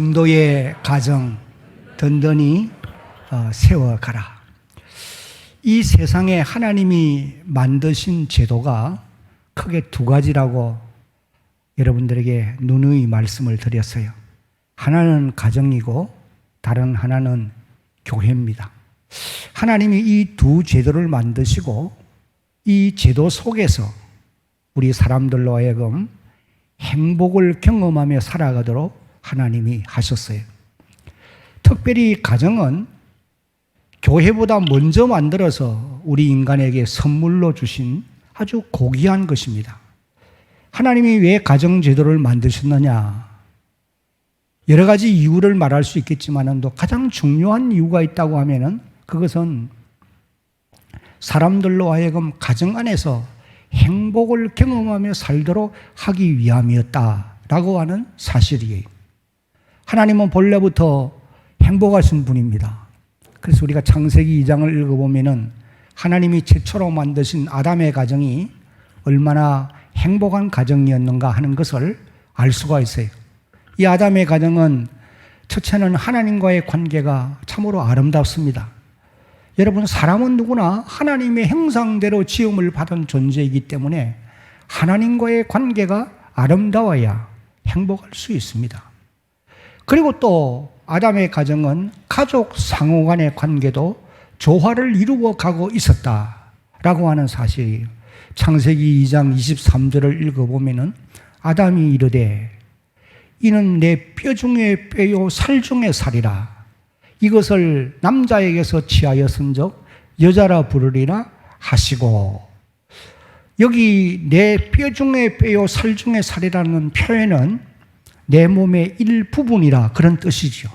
성도의 가정 든든히 세워가라. 이 세상에 하나님이 만드신 제도가 크게 두 가지라고 여러분들에게 누누이 말씀을 드렸어요. 하나는 가정이고 다른 하나는 교회입니다. 하나님이 이 두 제도를 만드시고 이 제도 속에서 우리 사람들로 하여금 행복을 경험하며 살아가도록 하나님이 하셨어요. 특별히 가정은 교회보다 먼저 만들어서 우리 인간에게 선물로 주신 아주 고귀한 것입니다. 하나님이 왜 가정제도를 만드셨느냐? 여러 가지 이유를 말할 수 있겠지만 또 가장 중요한 이유가 있다고 하면은 그것은 사람들로 하여금 가정 안에서 행복을 경험하며 살도록 하기 위함이었다라고 하는 사실이에요. 하나님은 본래부터 행복하신 분입니다. 그래서 우리가 창세기 2장을 읽어보면은 하나님이 최초로 만드신 아담의 가정이 얼마나 행복한 가정이었는가 하는 것을 알 수가 있어요. 이 아담의 가정은 첫째는 하나님과의 관계가 참으로 아름답습니다. 여러분, 사람은 누구나 하나님의 형상대로 지음을 받은 존재이기 때문에 하나님과의 관계가 아름다워야 행복할 수 있습니다. 그리고 또 아담의 가정은 가족 상호 간의 관계도 조화를 이루어 가고 있었다라고 하는 사실이에요. 창세기 2장 23절을 읽어보면은 아담이 이르되 이는 내 뼈 중에 뼈요 살 중에 살이라. 이것을 남자에게서 취하였은즉 여자라 부르리라 하시고, 여기 내 뼈 중에 뼈요 살 중에 살이라는 표현은 내 몸의 일부분이라 그런 뜻이죠.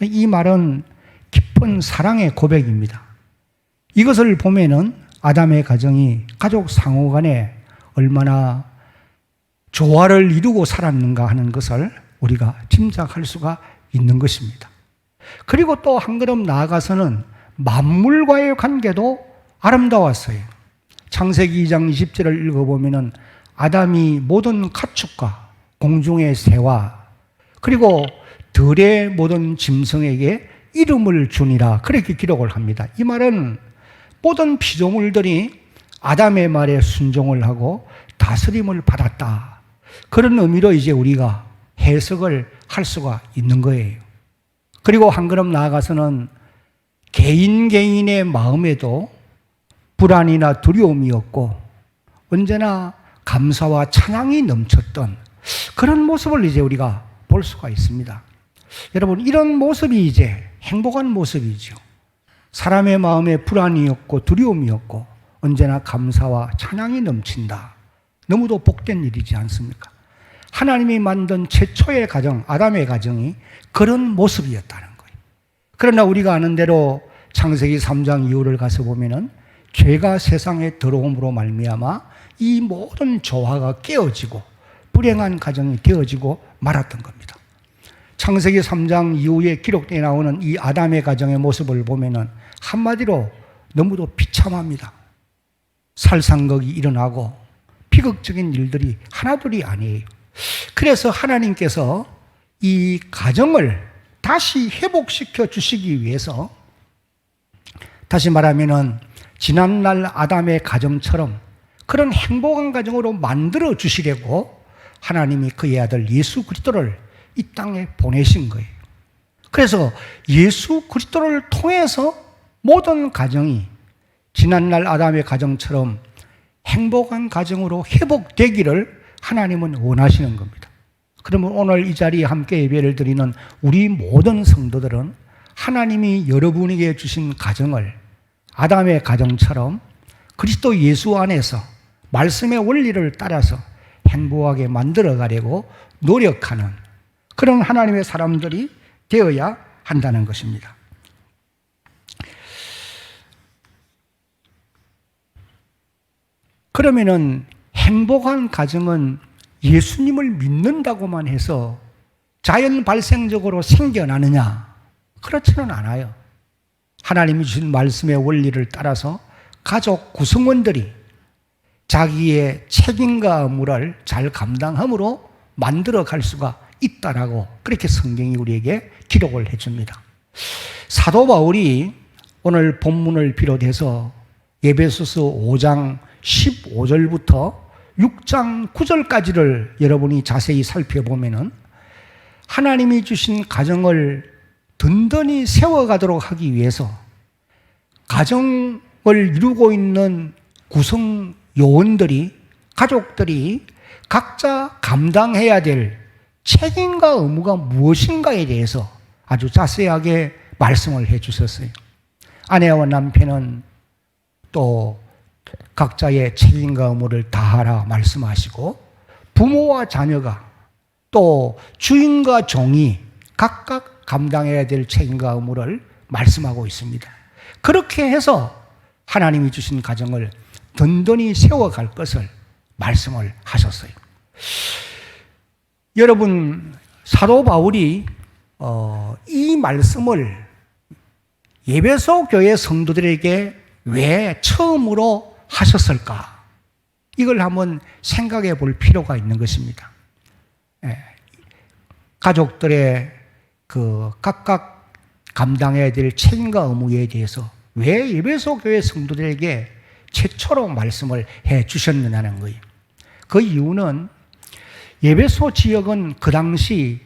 이 말은 깊은 사랑의 고백입니다. 이것을 보면은 아담의 가정이 가족 상호 간에 얼마나 조화를 이루고 살았는가 하는 것을 우리가 짐작할 수가 있는 것입니다. 그리고 또 한 걸음 나아가서는 만물과의 관계도 아름다웠어요. 창세기 2장 20절을 읽어보면은 아담이 모든 가축과 공중의 새와 그리고 들의 모든 짐승에게 이름을 주니라 그렇게 기록을 합니다. 이 말은 모든 피조물들이 아담의 말에 순종을 하고 다스림을 받았다. 그런 의미로 이제 우리가 해석을 할 수가 있는 거예요. 그리고 한 걸음 나아가서는 개인의 마음에도 불안이나 두려움이 없고 언제나 감사와 찬양이 넘쳤던 그런 모습을 이제 우리가 볼 수가 있습니다. 여러분, 이런 모습이 이제 행복한 모습이죠. 사람의 마음에 불안이 없고 두려움이 없고 언제나 감사와 찬양이 넘친다. 너무도 복된 일이지 않습니까? 하나님이 만든 최초의 가정, 아담의 가정이 그런 모습이었다는 거예요. 그러나 우리가 아는 대로 창세기 3장 이후를 가서 보면은 죄가 세상에 들어옴으로 말미암아 이 모든 조화가 깨어지고 불행한 가정이 되어지고 말았던 겁니다. 창세기 3장 이후에 기록되어 나오는 이 아담의 가정의 모습을 보면은 한마디로 너무도 비참합니다. 살상극이 일어나고 비극적인 일들이 하나둘이 아니에요. 그래서 하나님께서 이 가정을 다시 회복시켜 주시기 위해서, 다시 말하면은 지난날 아담의 가정처럼 그런 행복한 가정으로 만들어 주시려고 하나님이 그의 아들 예수 그리스도를 이 땅에 보내신 거예요. 그래서 예수 그리스도를 통해서 모든 가정이 지난날 아담의 가정처럼 행복한 가정으로 회복되기를 하나님은 원하시는 겁니다. 그러면 오늘 이 자리에 함께 예배를 드리는 우리 모든 성도들은 하나님이 여러분에게 주신 가정을 아담의 가정처럼 그리스도 예수 안에서 말씀의 원리를 따라서 행복하게 만들어 가려고 노력하는 그런 하나님의 사람들이 되어야 한다는 것입니다. 그러면은 행복한 가정은 예수님을 믿는다고만 해서 자연 발생적으로 생겨나느냐? 그렇지는 않아요. 하나님이 주신 말씀의 원리를 따라서 가족 구성원들이 자기의 책임과 의무를 잘 감당함으로 만들어 갈 수가 있다라고 그렇게 성경이 우리에게 기록을 해줍니다. 사도 바울이 오늘 본문을 비롯해서 에베소서 5장 15절부터 6장 9절까지를 여러분이 자세히 살펴보면은 하나님이 주신 가정을 든든히 세워가도록 하기 위해서 가정을 이루고 있는 구성 요원들이, 가족들이 각자 감당해야 될 책임과 의무가 무엇인가에 대해서 아주 자세하게 말씀을 해 주셨어요. 아내와 남편은 또 각자의 책임과 의무를 다하라 말씀하시고, 부모와 자녀가 또 주인과 종이 각각 감당해야 될 책임과 의무를 말씀하고 있습니다. 그렇게 해서 하나님이 주신 가정을 든든히 세워갈 것을 말씀을 하셨어요. 여러분, 사도 바울이 이 말씀을 에베소 교회 성도들에게 왜 처음으로 하셨을까? 이걸 한번 생각해 볼 필요가 있는 것입니다. 가족들의 그 각각 감당해야 될 책임과 의무에 대해서 왜 에베소 교회 성도들에게 최초로 말씀을 해 주셨느냐는 거예요. 그 이유는 에베소 지역은 그 당시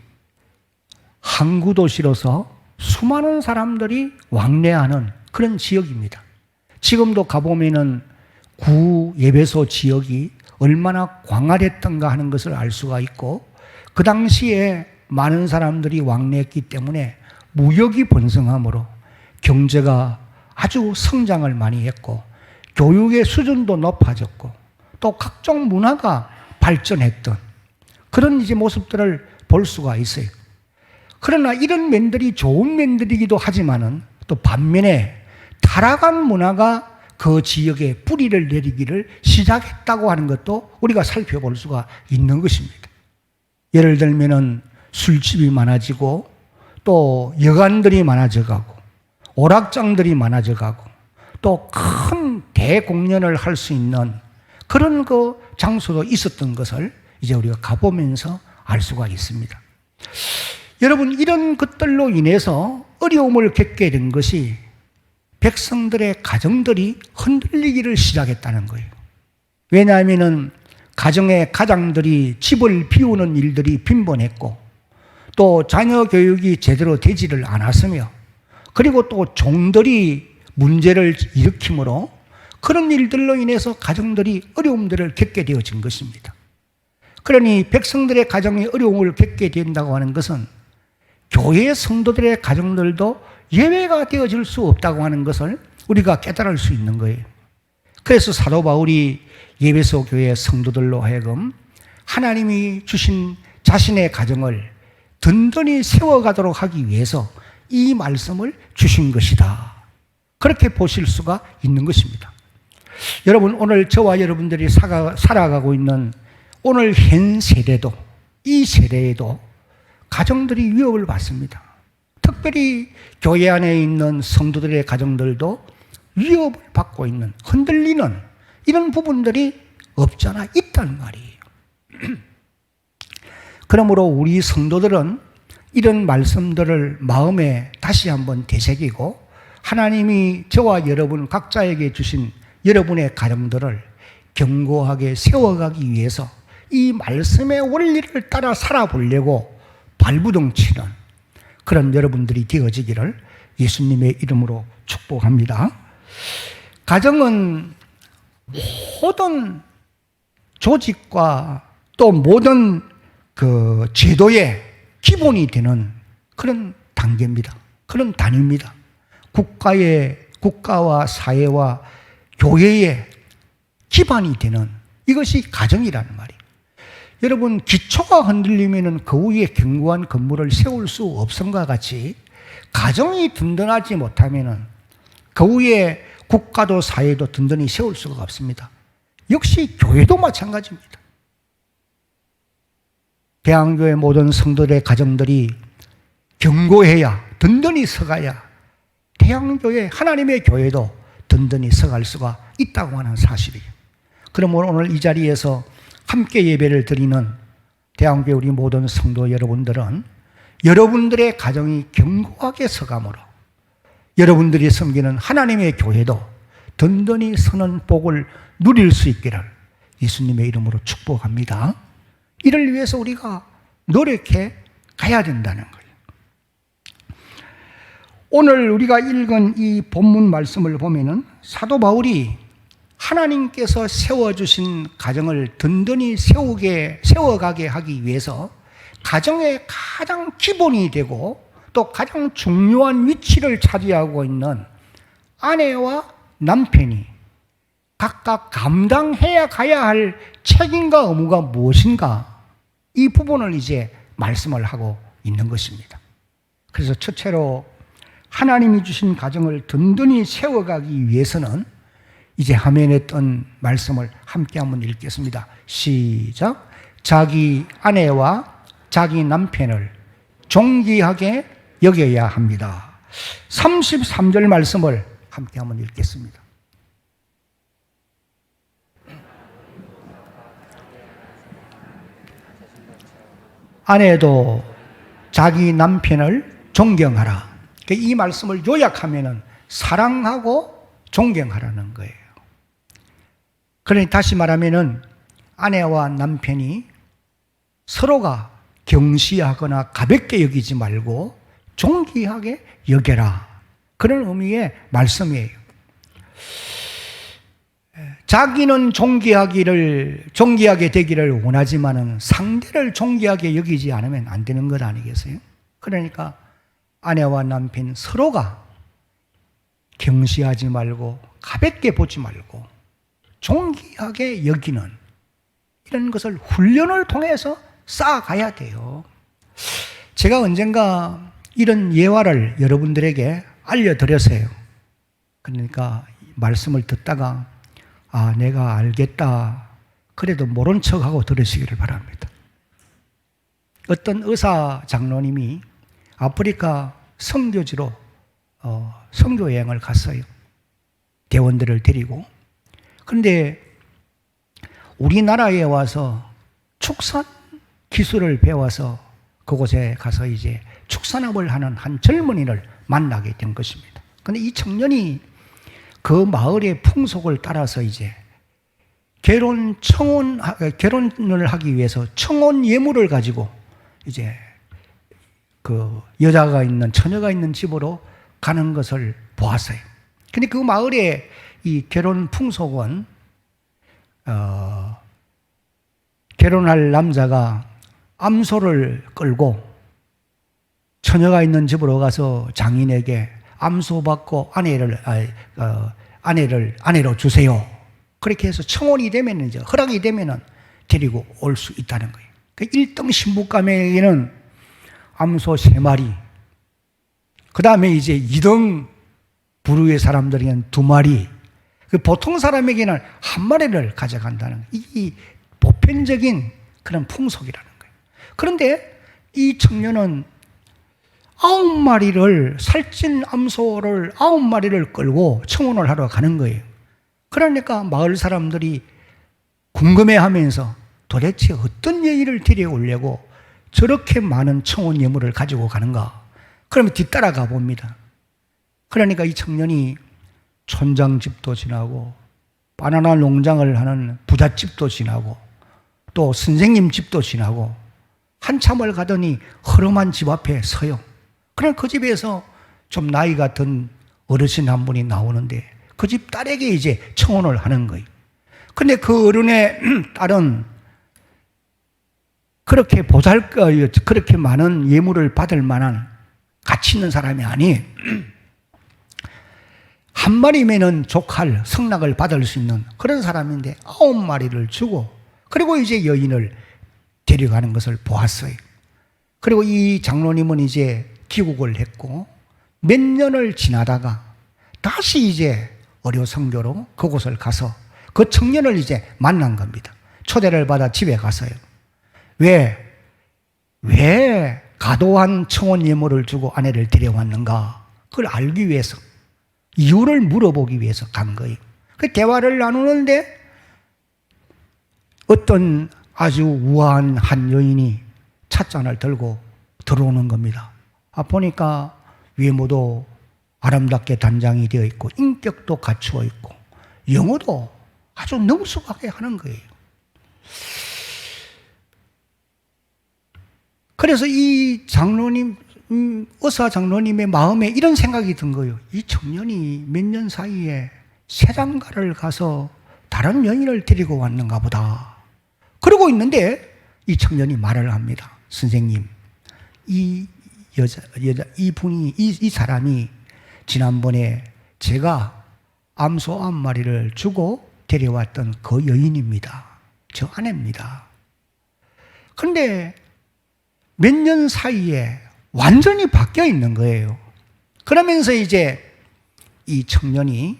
항구 도시로서 수많은 사람들이 왕래하는 그런 지역입니다. 지금도 가보면은 구 에베소 지역이 얼마나 광활했던가 하는 것을 알 수가 있고, 그 당시에 많은 사람들이 왕래했기 때문에 무역이 번성함으로 경제가 아주 성장을 많이 했고, 교육의 수준도 높아졌고, 또 각종 문화가 발전했던 그런 이제 모습들을 볼 수가 있어요. 그러나 이런 면들이 좋은 면들이기도 하지만은 또 반면에 타락한 문화가 그 지역에 뿌리를 내리기를 시작했다고 하는 것도 우리가 살펴볼 수가 있는 것입니다. 예를 들면은 술집이 많아지고, 또 여관들이 많아져가고, 오락장들이 많아져가고, 또 큰 대공연을 할 수 있는 그런 그 장소도 있었던 것을 이제 우리가 가보면서 알 수가 있습니다. 여러분, 이런 것들로 인해서 어려움을 겪게 된 것이 백성들의 가정들이 흔들리기를 시작했다는 거예요. 왜냐하면 가정의 가장들이 집을 비우는 일들이 빈번했고, 또 자녀 교육이 제대로 되지를 않았으며, 그리고 또 종들이 문제를 일으키므로 그런 일들로 인해서 가정들이 어려움들을 겪게 되어진 것입니다. 그러니 백성들의 가정이 어려움을 겪게 된다고 하는 것은 교회 성도들의 가정들도 예외가 되어질 수 없다고 하는 것을 우리가 깨달을 수 있는 거예요. 그래서 사도 바울이 에베소 교회 성도들로 하여금 하나님이 주신 자신의 가정을 든든히 세워가도록 하기 위해서 이 말씀을 주신 것이다. 그렇게 보실 수가 있는 것입니다. 여러분, 오늘 저와 여러분들이 살아가고 있는 오늘 현 세대도, 이 세대에도 가정들이 위협을 받습니다. 특별히 교회 안에 있는 성도들의 가정들도 위협을 받고 있는, 흔들리는 이런 부분들이 없잖아 있단 말이에요. 그러므로 우리 성도들은 이런 말씀들을 마음에 다시 한번 되새기고, 하나님이 저와 여러분 각자에게 주신 여러분의 가정들을 견고하게 세워가기 위해서 이 말씀의 원리를 따라 살아보려고 발부둥치는 그런 여러분들이 되어지기를 예수님의 이름으로 축복합니다. 가정은 모든 조직과 또 모든 그 제도의 기본이 되는 그런 단계입니다. 그런 단위입니다. 국가와 사회와 교회의 기반이 되는 이것이 가정이라는 말이에요. 여러분, 기초가 흔들리면 그 위에 견고한 건물을 세울 수 없음과 같이 가정이 든든하지 못하면 그 위에 국가도 사회도 든든히 세울 수가 없습니다. 역시 교회도 마찬가지입니다. 대한교회 모든 성도들의 가정들이 견고해야, 든든히 서가야 대한교회, 하나님의 교회도 든든히 서갈 수가 있다고 하는 사실이에요. 그러므로 오늘 이 자리에서 함께 예배를 드리는 대한교회 우리 모든 성도 여러분들은 여러분들의 가정이 견고하게 서감으로 여러분들이 섬기는 하나님의 교회도 든든히 서는 복을 누릴 수 있기를 예수님의 이름으로 축복합니다. 이를 위해서 우리가 노력해 가야 된다는 거예요. 오늘 우리가 읽은 이 본문 말씀을 보면은 사도 바울이 하나님께서 세워주신 가정을 든든히 세워가게 하기 위해서 가정의 가장 기본이 되고 또 가장 중요한 위치를 차지하고 있는 아내와 남편이 각각 감당해야 가야 할 책임과 의무가 무엇인가, 이 부분을 이제 말씀을 하고 있는 것입니다. 그래서 첫째로 하나님이 주신 가정을 든든히 세워가기 위해서는 이제 화면에 했던 말씀을 함께 한번 읽겠습니다. 시작. 자기 아내와 자기 남편을 존귀하게 여겨야 합니다. 33절 말씀을 함께 한번 읽겠습니다. 아내도 자기 남편을 존경하라. 이 말씀을 요약하면은 사랑하고 존경하라는 거예요. 그러니 다시 말하면은 아내와 남편이 서로가 경시하거나 가볍게 여기지 말고 존귀하게 여겨라. 그런 의미의 말씀이에요. 자기는 존귀하게 되기를 원하지만은 상대를 존귀하게 여기지 않으면 안 되는 것 아니겠어요? 그러니까 아내와 남편 서로가 경시하지 말고 가볍게 보지 말고 존귀하게 여기는 이런 것을 훈련을 통해서 쌓아가야 돼요. 제가 언젠가 이런 예화를 여러분들에게 알려드렸어요. 그러니까 말씀을 듣다가 내가 알겠다. 그래도 모른 척하고 들으시기를 바랍니다. 어떤 의사 장로님이 아프리카 선교지로 선교 여행을 갔어요. 대원들을 데리고. 그런데 우리나라에 와서 축산 기술을 배워서 그곳에 가서 이제 축산업을 하는 한 젊은이를 만나게 된 것입니다. 그런데 이 청년이 그 마을의 풍속을 따라서 이제 결혼을 하기 위해서 청혼 예물을 가지고 이제 그 여자가 있는, 처녀가 있는 집으로 가는 것을 보았어요. 근데 그 마을의 이 결혼 풍속은 결혼할 남자가 암소를 끌고 처녀가 있는 집으로 가서 장인에게 암소받고 아내로 주세요. 그렇게 해서 청혼이 되면 이제 허락이 되면은 데리고 올 수 있다는 거예요. 그 1등 신부감에게는 암소 3마리, 그 다음에 이제 2등 부류의 사람들에게는 2마리, 그 보통 사람에게는 1마리를 가져간다는 거예요. 이 보편적인 그런 풍속이라는 거예요. 그런데 이 청년은 9마리를, 살찐 암소를 9마리를 끌고 청혼을 하러 가는 거예요. 그러니까 마을 사람들이 궁금해하면서 도대체 어떤 여인을 데려오려고 저렇게 많은 청혼 예물을 가지고 가는가? 그러면 뒤따라가 봅니다. 그러니까 이 청년이 촌장집도 지나고 바나나 농장을 하는 부잣집도 지나고 또 선생님 집도 지나고 한참을 가더니 허름한 집 앞에 서요. 그럼 그 집에서 좀 나이가 든 어르신 한 분이 나오는데 그 집 딸에게 이제 청혼을 하는 거예요. 근데 그 어른의 딸은 그렇게 그렇게 많은 예물을 받을 만한 가치 있는 사람이 아니, 한 마리면은 족할 성낙을 받을 수 있는 그런 사람인데 9마리를 주고 그리고 이제 여인을 데려가는 것을 보았어요. 그리고 이 장로님은 이제 귀국을 했고 몇 년을 지나다가 다시 이제 어려선교로 그곳을 가서 그 청년을 이제 만난 겁니다. 초대를 받아 집에 가서요. 왜 과도한 청혼 예물을 주고 아내를 데려왔는가? 그걸 알기 위해서, 이유를 물어보기 위해서 간 거예요. 그 대화를 나누는데 어떤 아주 우아한 한 여인이 찻잔을 들고 들어오는 겁니다. 보니까 외모도 아름답게 단장이 되어 있고 인격도 갖추어 있고 영어도 아주 능숙하게 하는 거예요. 그래서 이 장로님, 의사 장로님의 마음에 이런 생각이 든 거예요. 이 청년이 몇 년 사이에 세장가를 가서 다른 여인을 데리고 왔는가 보다. 그러고 있는데 이 청년이 말을 합니다. 선생님, 이 사람이 지난번에 제가 암소 한 마리를 주고 데려왔던 그 여인입니다. 저 아내입니다. 그런데 몇 년 사이에 완전히 바뀌어 있는 거예요. 그러면서 이제 이 청년이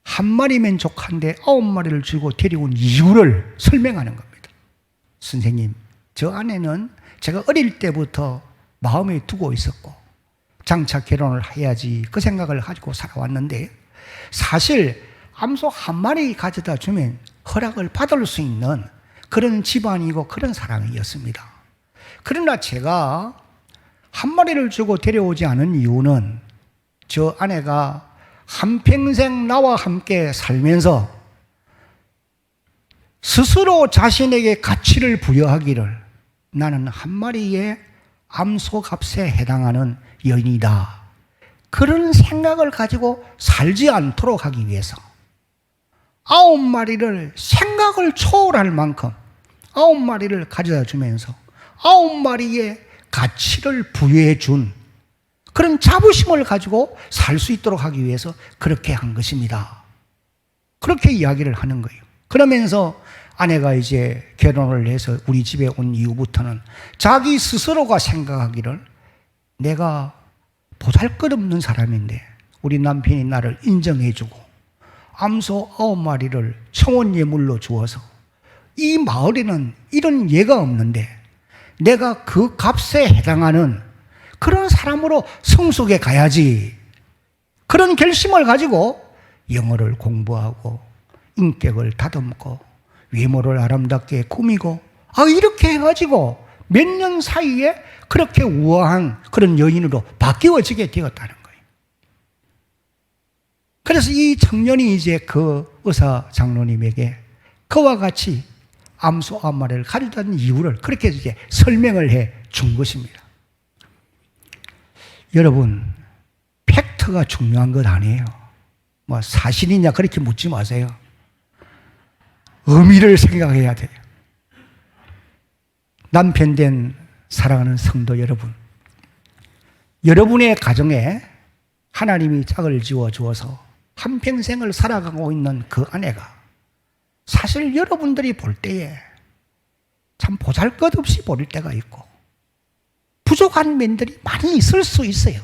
한 마리면 족한데 9마리를 주고 데려온 이유를 설명하는 겁니다. 선생님, 저 아내는 제가 어릴 때부터 마음에 두고 있었고 장차 결혼을 해야지 그 생각을 가지고 살아왔는데 사실 암소 한 마리 가져다 주면 허락을 받을 수 있는 그런 집안이고 그런 사람이었습니다. 그러나 제가 한 마리를 주고 데려오지 않은 이유는 저 아내가 한평생 나와 함께 살면서 스스로 자신에게 가치를 부여하기를 나는 한 마리의 암소 값에 해당하는 여인이다. 그런 생각을 가지고 살지 않도록 하기 위해서 9마리를 생각을 초월할 만큼 9마리를 가져다 주면서 9마리의 가치를 부여해 준 그런 자부심을 가지고 살 수 있도록 하기 위해서 그렇게 한 것입니다. 그렇게 이야기를 하는 거예요. 그러면서 아내가 이제 결혼을 해서 우리 집에 온 이후부터는 자기 스스로가 생각하기를 내가 보잘것없는 사람인데 우리 남편이 나를 인정해주고 암소 9마리를 청혼 예물로 주어서 이 마을에는 이런 예가 없는데 내가 그 값에 해당하는 그런 사람으로 성숙해 가야지. 그런 결심을 가지고 영어를 공부하고 인격을 다듬고 외모를 아름답게 꾸미고 이렇게 해가지고 몇 년 사이에 그렇게 우아한 그런 여인으로 바뀌어지게 되었다는 거예요. 그래서 이 청년이 이제 그 의사 장로님에게 그와 같이 암소 한 마리를 가져다는 이유를 그렇게 이제 설명을 해 준 것입니다. 여러분, 팩트가 중요한 것 아니에요. 뭐 사실이냐 그렇게 묻지 마세요. 의미를 생각해야 돼요. 남편 된 사랑하는 성도 여러분, 여러분의 가정에 하나님이 짝을 지어 주어서 한평생을 살아가고 있는 그 아내가 사실 여러분들이 볼 때에 참 보잘것없이 보일 때가 있고 부족한 면들이 많이 있을 수 있어요.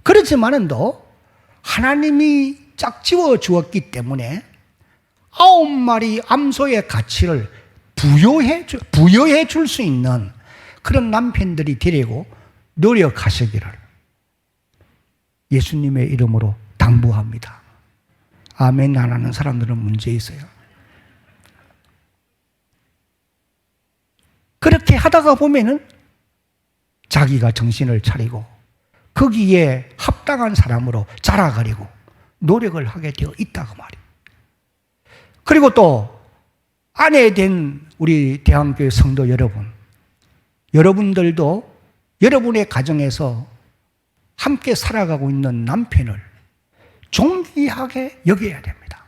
그렇지만도 하나님이 짝지어 주었기 때문에 9마리 암소의 가치를 부여해 줄 수 있는 그런 남편들이 되려고 노력하시기를 예수님의 이름으로 당부합니다. 아멘 안 하는 사람들은 문제 있어요. 그렇게 하다가 보면은 자기가 정신을 차리고 거기에 합당한 사람으로 자라가려고 노력을 하게 되어 있다고 말이에요. 그리고 또 아내 된 우리 대한교회 성도 여러분, 여러분들도 여러분의 가정에서 함께 살아가고 있는 남편을 존귀하게 여겨야 됩니다.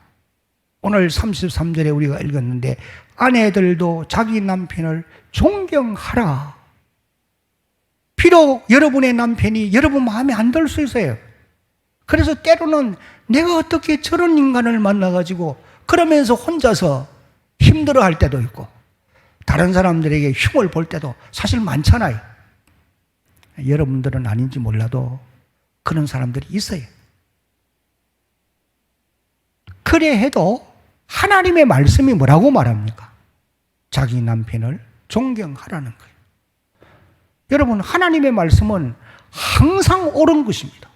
오늘 33절에 우리가 읽었는데 아내들도 자기 남편을 존경하라. 비록 여러분의 남편이 여러분 마음에 안 들 수 있어요. 그래서 때로는 내가 어떻게 저런 인간을 만나가지고 그러면서 혼자서 힘들어할 때도 있고 다른 사람들에게 흉을 볼 때도 사실 많잖아요. 여러분들은 아닌지 몰라도 그런 사람들이 있어요. 그래 해도 하나님의 말씀이 뭐라고 말합니까? 자기 남편을 존경하라는 거예요. 여러분, 하나님의 말씀은 항상 옳은 것입니다.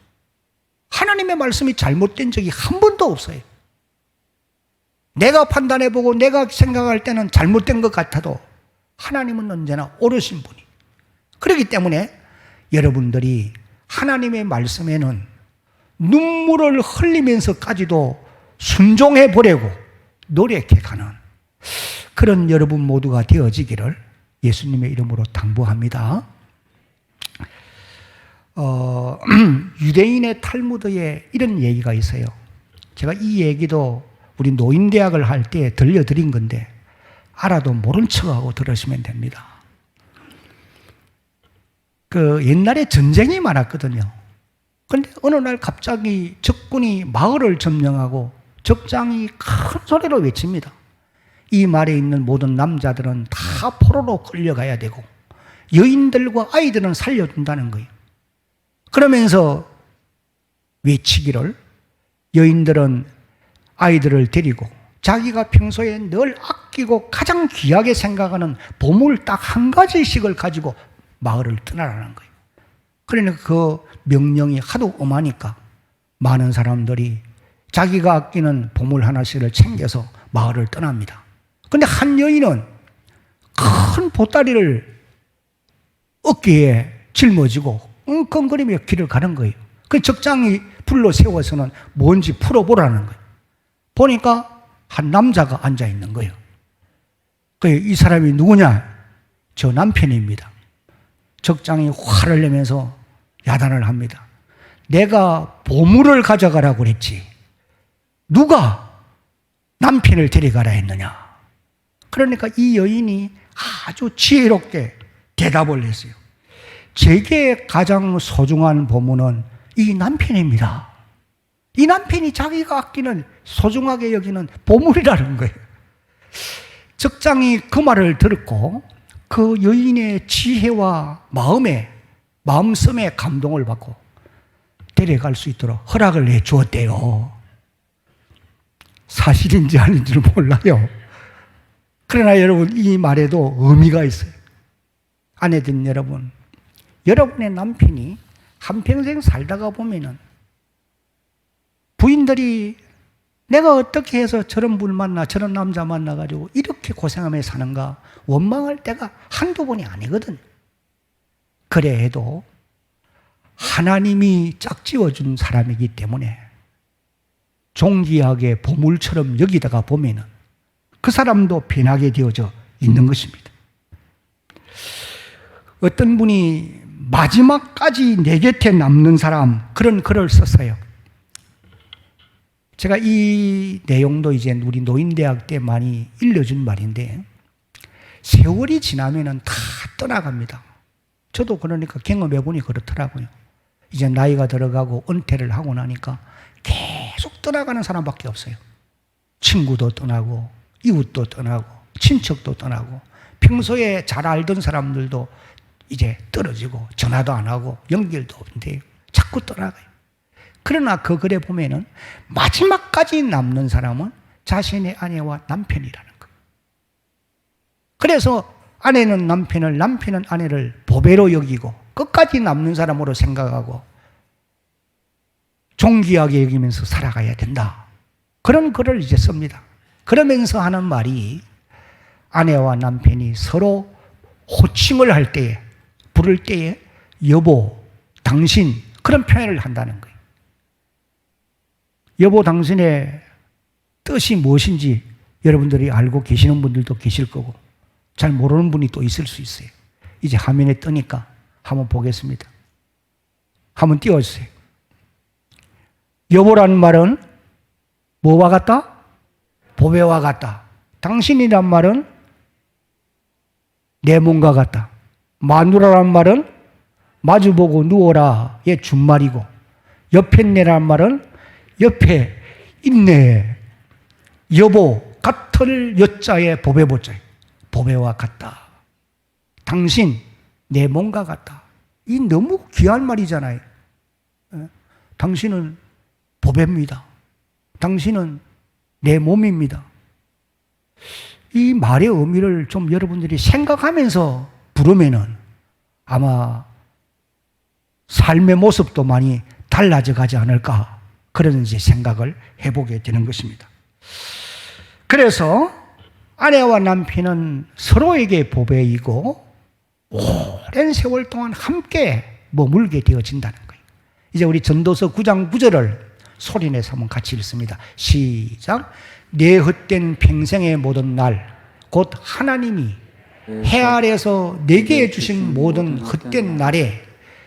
하나님의 말씀이 잘못된 적이 한 번도 없어요. 내가 판단해보고 내가 생각할 때는 잘못된 것 같아도 하나님은 언제나 옳으신 분이. 그렇기 때문에 여러분들이 하나님의 말씀에는 눈물을 흘리면서까지도 순종해 보려고 노력해 가는 그런 여러분 모두가 되어지기를 예수님의 이름으로 당부합니다. 유대인의 탈무드에 이런 얘기가 있어요. 제가 이 얘기도 우리 노인대학을 할 때 들려드린 건데 알아도 모른 척하고 들으시면 됩니다. 옛날에 전쟁이 많았거든요. 그런데 어느 날 갑자기 적군이 마을을 점령하고 적장이 큰 소리로 외칩니다. 이 말에 있는 모든 남자들은 다 포로로 끌려가야 되고 여인들과 아이들은 살려준다는 거예요. 그러면서 외치기를 여인들은 아이들을 데리고 자기가 평소에 늘 아끼고 가장 귀하게 생각하는 보물 딱 한 가지씩을 가지고 마을을 떠나라는 거예요. 그러니까 그 명령이 하도 엄하니까 많은 사람들이 자기가 아끼는 보물 하나씩을 챙겨서 마을을 떠납니다. 그런데 한 여인은 큰 보따리를 어깨에 짊어지고 끙끙거리며 길을 가는 거예요. 그 적장이 불러 세워서는 뭔지 풀어보라는 거예요. 보니까 한 남자가 앉아 있는 거예요. 이 사람이 누구냐? 저 남편입니다. 적장이 화를 내면서 야단을 합니다. 내가 보물을 가져가라고 그랬지 누가 남편을 데려가라 했느냐? 그러니까 이 여인이 아주 지혜롭게 대답을 했어요. 제게 가장 소중한 보물은 이 남편입니다. 이 남편이 자기가 아끼는 소중하게 여기는 보물이라는 거예요. 적장이 그 말을 듣고 그 여인의 지혜와 마음씀에 감동을 받고 데려갈 수 있도록 허락을 해 주었대요. 사실인지 아닌지는 몰라요. 그러나 여러분, 이 말에도 의미가 있어요. 아내들 여러분, 여러분의 남편이 한평생 살다가 보면은 부인들이 내가 어떻게 해서 저런 분 만나, 저런 남자 만나가지고 이렇게 고생하며 사는가 원망할 때가 한두 번이 아니거든. 그래 해도 하나님이 짝지어준 사람이기 때문에 존귀하게 보물처럼 여기다가 보면은 그 사람도 변하게 되어져 있는 것입니다. 어떤 분이 마지막까지 내 곁에 남는 사람, 그런 글을 썼어요. 제가 이 내용도 이제 우리 노인대학 때 많이 일러준 말인데, 세월이 지나면은 다 떠나갑니다. 저도 그러니까 경험해보니 그렇더라고요. 이제 나이가 들어가고 은퇴를 하고 나니까 계속 떠나가는 사람밖에 없어요. 친구도 떠나고, 이웃도 떠나고, 친척도 떠나고, 평소에 잘 알던 사람들도 이제 떨어지고, 전화도 안 하고, 연결도 없는데 자꾸 떠나가요. 그러나 그 글에 보면은 마지막까지 남는 사람은 자신의 아내와 남편이라는 거예요. 그래서 아내는 남편을, 남편은 아내를 보배로 여기고 끝까지 남는 사람으로 생각하고 존귀하게 여기면서 살아가야 된다. 그런 글을 이제 씁니다. 그러면서 하는 말이 아내와 남편이 서로 호칭을 할 때에, 부를 때에 여보, 당신, 그런 표현을 한다는 거예요. 여보, 당신의 뜻이 무엇인지 여러분들이 알고 계시는 분들도 계실 거고 잘 모르는 분이 또 있을 수 있어요. 이제 화면에 뜨니까 한번 보겠습니다. 한번 띄워주세요. 여보라는 말은 뭐와 같다? 보배와 같다. 당신이란 말은 내 몸과 같다. 마누라란 말은 마주보고 누워라의 준말이고, 옆에 내란 말은 옆에 있네. 여보, 같을 여자의 보배 보자에 보배와 같다. 당신 내 몸과 같다. 이 너무 귀한 말이잖아요. 당신은 보배입니다. 당신은 내 몸입니다. 이 말의 의미를 좀 여러분들이 생각하면서 부르면은 아마 삶의 모습도 많이 달라져 가지 않을까, 그런 이제 생각을 해보게 되는 것입니다. 그래서 아내와 남편은 서로에게 보배이고 오랜 세월 동안 함께 머물게 되어진다는 거예요. 이제 우리 전도서 9장 9절을 소리내서 한번 같이 읽습니다. 시작. 내 헛된 평생의 모든 날 곧 하나님이 해 아래에서 내게 주신 모든 헛된 날에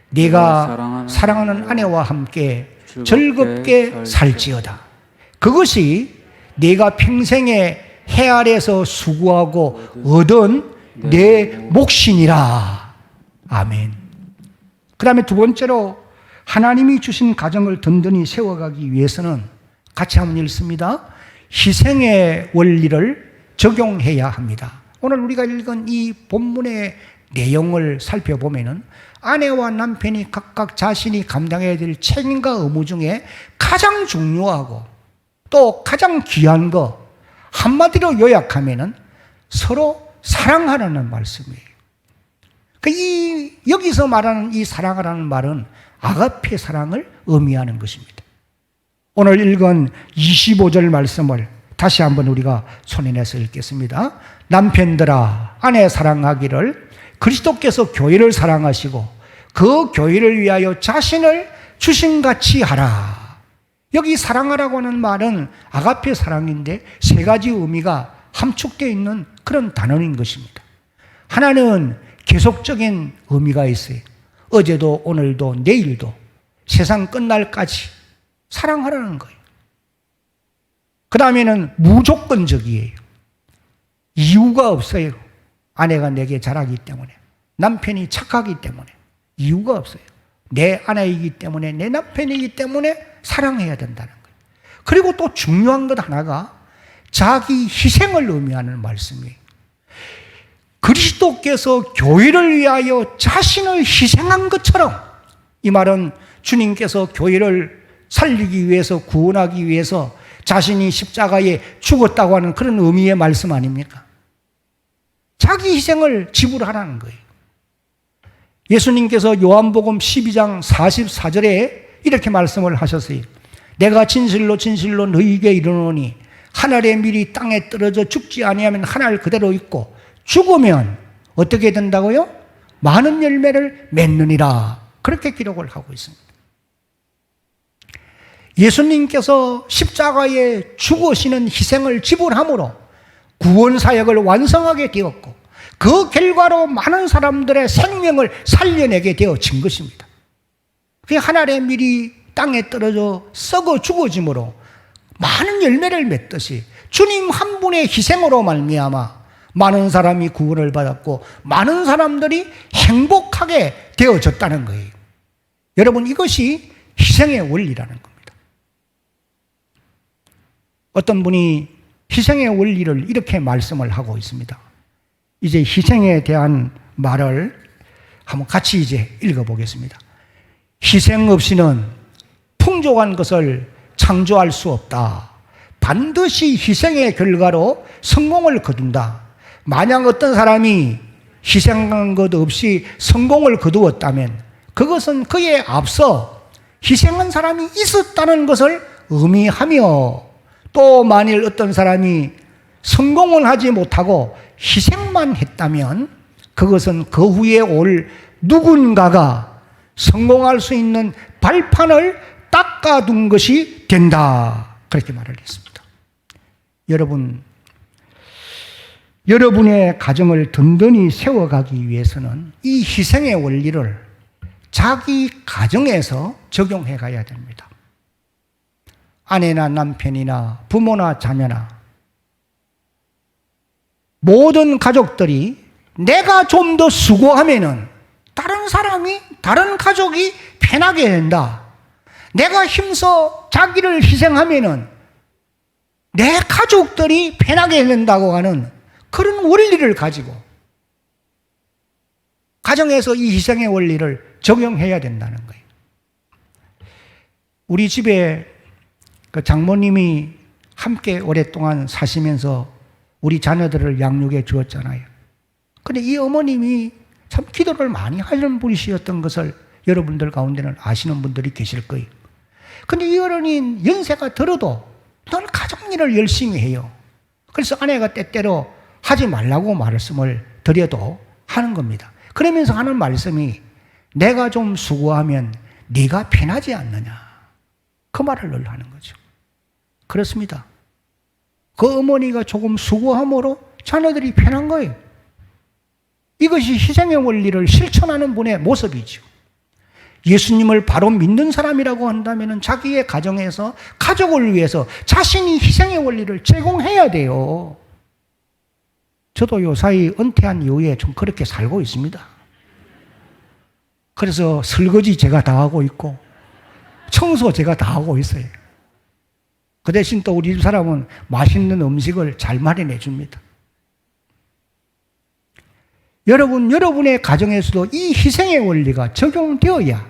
네가 사랑하는 아내와 함께 즐겁게 살지어다. 그것이 네가 평생에 해 아래에서 수고하고 얻은 내 몫이니라. 아멘. 그 다음에 두 번째로 하나님이 주신 가정을 든든히 세워가기 위해서는 같이 한번 읽습니다. 희생의 원리를 적용해야 합니다. 오늘 우리가 읽은 이 본문의 내용을 살펴보면은 아내와 남편이 각각 자신이 감당해야 될 책임과 의무 중에 가장 중요하고 또 가장 귀한 거, 한마디로 요약하면은 서로 사랑하라는 말씀이에요. 여기서 말하는 이 사랑하라는 말은 아가페 사랑을 의미하는 것입니다. 오늘 읽은 25절 말씀을 다시 한번 우리가 손해내서 읽겠습니다. 남편들아 아내 사랑하기를 그리스도께서 교회를 사랑하시고 그 교회를 위하여 자신을 주신같이 하라. 여기 사랑하라고 하는 말은 아가페 사랑인데 세 가지 의미가 함축되어 있는 그런 단어인 것입니다. 하나는 계속적인 의미가 있어요. 어제도 오늘도 내일도 세상 끝날까지 사랑하라는 거예요. 그 다음에는 무조건적이에요. 이유가 없어요. 아내가 내게 잘하기 때문에, 남편이 착하기 때문에 이유가 없어요. 내 아내이기 때문에, 내 남편이기 때문에 사랑해야 된다는 거예요. 그리고 또 중요한 것 하나가 자기 희생을 의미하는 말씀이에요. 그리스도께서 교회를 위하여 자신을 희생한 것처럼, 이 말은 주님께서 교회를 살리기 위해서, 구원하기 위해서 자신이 십자가에 죽었다고 하는 그런 의미의 말씀 아닙니까? 자기 희생을 지불하라는 거예요. 예수님께서 요한복음 12장 44절에 이렇게 말씀을 하셨어요. 내가 진실로 진실로 너희에게 이르노니 하늘의 밀이 땅에 떨어져 죽지 아니하면 하늘 그대로 있고 죽으면 어떻게 된다고요? 많은 열매를 맺느니라. 그렇게 기록을 하고 있습니다. 예수님께서 십자가에 죽으시는 희생을 지불함으로 구원 사역을 완성하게 되었고 그 결과로 많은 사람들의 생명을 살려내게 되어진 것입니다. 그 하늘의 밀이 땅에 떨어져 썩어 죽어짐으로 많은 열매를 맺듯이 주님 한 분의 희생으로 말미암아 많은 사람이 구원을 받았고 많은 사람들이 행복하게 되어졌다는 거예요. 여러분, 이것이 희생의 원리라는 겁니다. 어떤 분이 희생의 원리를 이렇게 말씀을 하고 있습니다. 이제 희생에 대한 말을 한번 같이 이제 읽어보겠습니다. 희생 없이는 풍족한 것을 창조할 수 없다. 반드시 희생의 결과로 성공을 거둔다. 만약 어떤 사람이 희생한 것 없이 성공을 거두었다면 그것은 그에 앞서 희생한 사람이 있었다는 것을 의미하며, 또 만일 어떤 사람이 성공을 하지 못하고 희생만 했다면 그것은 그 후에 올 누군가가 성공할 수 있는 발판을 닦아둔 것이 된다. 그렇게 말을 했습니다. 여러분의 가정을 든든히 세워가기 위해서는 이 희생의 원리를 자기 가정에서 적용해 가야 됩니다. 아내나 남편이나 부모나 자녀나 모든 가족들이 내가 좀 더 수고하면은 다른 사람이, 다른 가족이 편하게 된다. 내가 힘써 자기를 희생하면은 내 가족들이 편하게 된다고 하는 그런 원리를 가지고 가정에서 이 희생의 원리를 적용해야 된다는 거예요. 우리 집에 그 장모님이 함께 오랫동안 사시면서 우리 자녀들을 양육해 주었잖아요. 그런데 이 어머님이 참 기도를 많이 하는 분이셨던 것을 여러분들 가운데는 아시는 분들이 계실 거예요. 그런데 이 어른이 연세가 들어도 늘 가정일을 열심히 해요. 그래서 아내가 때때로 하지 말라고 말씀을 드려도 하는 겁니다. 그러면서 하는 말씀이 내가 좀 수고하면 네가 편하지 않느냐. 그 말을 늘 하는 거죠. 그렇습니다. 그 어머니가 조금 수고함으로 자녀들이 편한 거예요. 이것이 희생의 원리를 실천하는 분의 모습이죠. 예수님을 바로 믿는 사람이라고 한다면 자기의 가정에서 가족을 위해서 자신이 희생의 원리를 제공해야 돼요. 저도 요사이 은퇴한 이후에 좀 그렇게 살고 있습니다. 그래서 설거지 제가 다 하고 있고 청소 제가 다 하고 있어요. 그 대신 또 우리 집 사람은 맛있는 음식을 잘 마련해 줍니다. 여러분의 가정에서도 이 희생의 원리가 적용되어야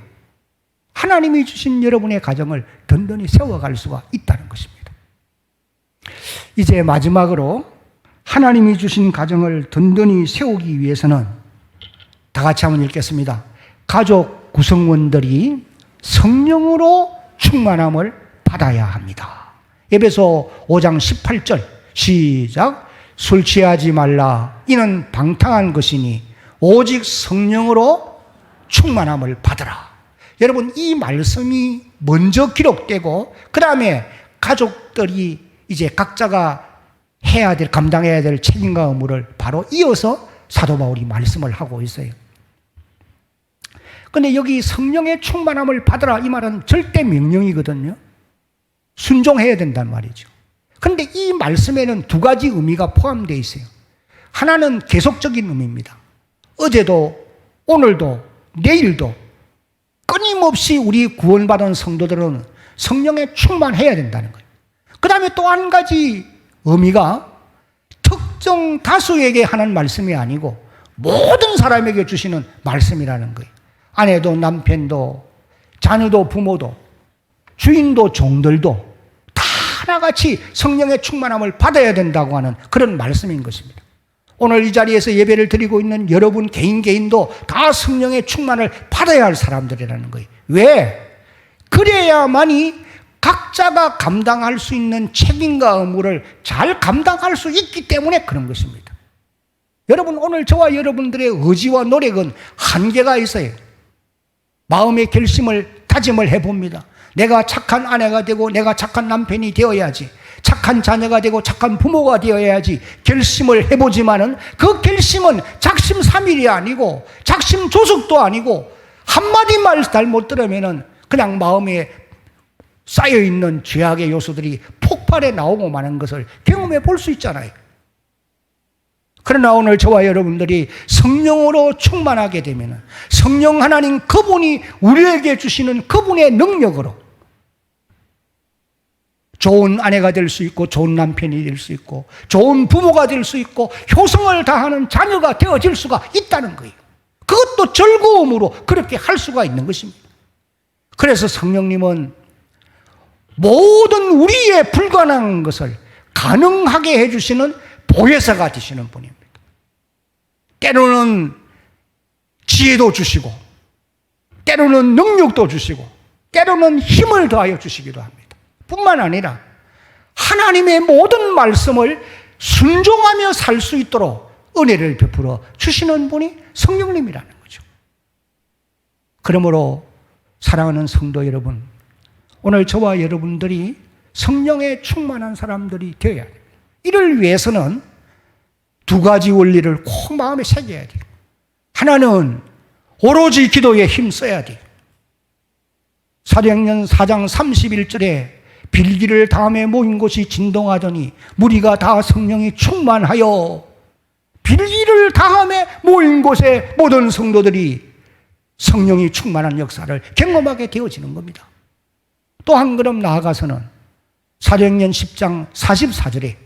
하나님이 주신 여러분의 가정을 든든히 세워갈 수가 있다는 것입니다. 이제 마지막으로 하나님이 주신 가정을 든든히 세우기 위해서는 다 같이 한번 읽겠습니다. 가족 구성원들이 성령으로 충만함을 받아야 합니다. 에베소 5장 18절 시작. 술 취하지 말라. 이는 방탕한 것이니 오직 성령으로 충만함을 받으라. 여러분, 이 말씀이 먼저 기록되고 그 다음에 가족들이 이제 각자가 감당해야 될 책임과 의무를 바로 이어서 사도 바울이 말씀을 하고 있어요. 그런데 여기 성령의 충만함을 받으라 이 말은 절대 명령이거든요. 순종해야 된단 말이죠. 그런데 이 말씀에는 두 가지 의미가 포함되어 있어요. 하나는 계속적인 의미입니다. 어제도 오늘도 내일도 끊임없이 우리 구원받은 성도들은 성령에 충만해야 된다는 거예요. 그 다음에 또 한 가지 의미가 특정 다수에게 하는 말씀이 아니고 모든 사람에게 주시는 말씀이라는 거예요. 아내도 남편도 자녀도 부모도 주인도 종들도 다 하나같이 성령의 충만함을 받아야 된다고 하는 그런 말씀인 것입니다. 오늘 이 자리에서 예배를 드리고 있는 여러분 개인도 다 성령의 충만을 받아야 할 사람들이라는 거예요. 왜? 그래야만이 각자가 감당할 수 있는 책임과 의무를 잘 감당할 수 있기 때문에 그런 것입니다. 여러분, 오늘 저와 여러분들의 의지와 노력은 한계가 있어요. 마음의 결심을 다짐을 해봅니다. 내가 착한 아내가 되고 내가 착한 남편이 되어야지, 착한 자녀가 되고 착한 부모가 되어야지 결심을 해보지만은 그 결심은 작심삼일이 아니고 작심조숙도 아니고 한마디 말 잘못 들으면은 그냥 마음에 쌓여있는 죄악의 요소들이 폭발해 나오고 마는 것을 경험해 볼 수 있잖아요. 그러나 오늘 저와 여러분들이 성령으로 충만하게 되면 성령 하나님 그분이 우리에게 주시는 그분의 능력으로 좋은 아내가 될 수 있고 좋은 남편이 될 수 있고 좋은 부모가 될 수 있고 효성을 다하는 자녀가 되어질 수가 있다는 거예요. 그것도 즐거움으로 그렇게 할 수가 있는 것입니다. 그래서 성령님은 모든 우리의 불가능한 것을 가능하게 해주시는 보혜사가 되시는 분입니다. 때로는 지혜도 주시고 때로는 능력도 주시고 때로는 힘을 더하여 주시기도 합니다. 뿐만 아니라 하나님의 모든 말씀을 순종하며 살 수 있도록 은혜를 베풀어 주시는 분이 성령님이라는 거죠. 그러므로 사랑하는 성도 여러분, 오늘 저와 여러분들이 성령에 충만한 사람들이 되어야 돼요. 이를 위해서는 두 가지 원리를 꼭 마음에 새겨야 돼요. 하나는 오로지 기도에 힘써야 돼요. 사도행전 4장 31절에 빌기를 다음에 모인 곳이 진동하더니 무리가 다 성령이 충만하여, 빌기를 다음에 모인 곳에 모든 성도들이 성령이 충만한 역사를 경험하게 되어지는 겁니다. 또 한 걸음 나아가서는 사도행전 10장 44절에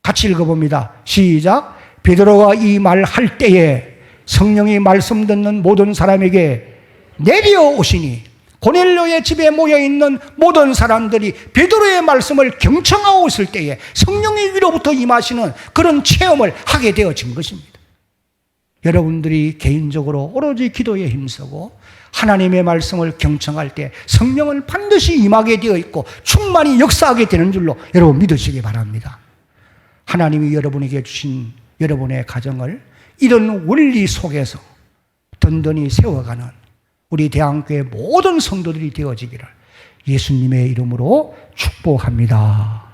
같이 읽어봅니다. 시작. 베드로가 이 말 할 때에 성령이 말씀 듣는 모든 사람에게 내려오시니 고넬료의 집에 모여있는 모든 사람들이 베드로의 말씀을 경청하고 있을 때에 성령의 위로부터 임하시는 그런 체험을 하게 되어진 것입니다. 여러분들이 개인적으로 오로지 기도에 힘쓰고 하나님의 말씀을 경청할 때 성령은 반드시 임하게 되어 있고 충만히 역사하게 되는 줄로 여러분 믿으시기 바랍니다. 하나님이 여러분에게 주신 여러분의 가정을 이런 원리 속에서 든든히 세워가는 우리 대한교회 모든 성도들이 되어지기를 예수님의 이름으로 축복합니다.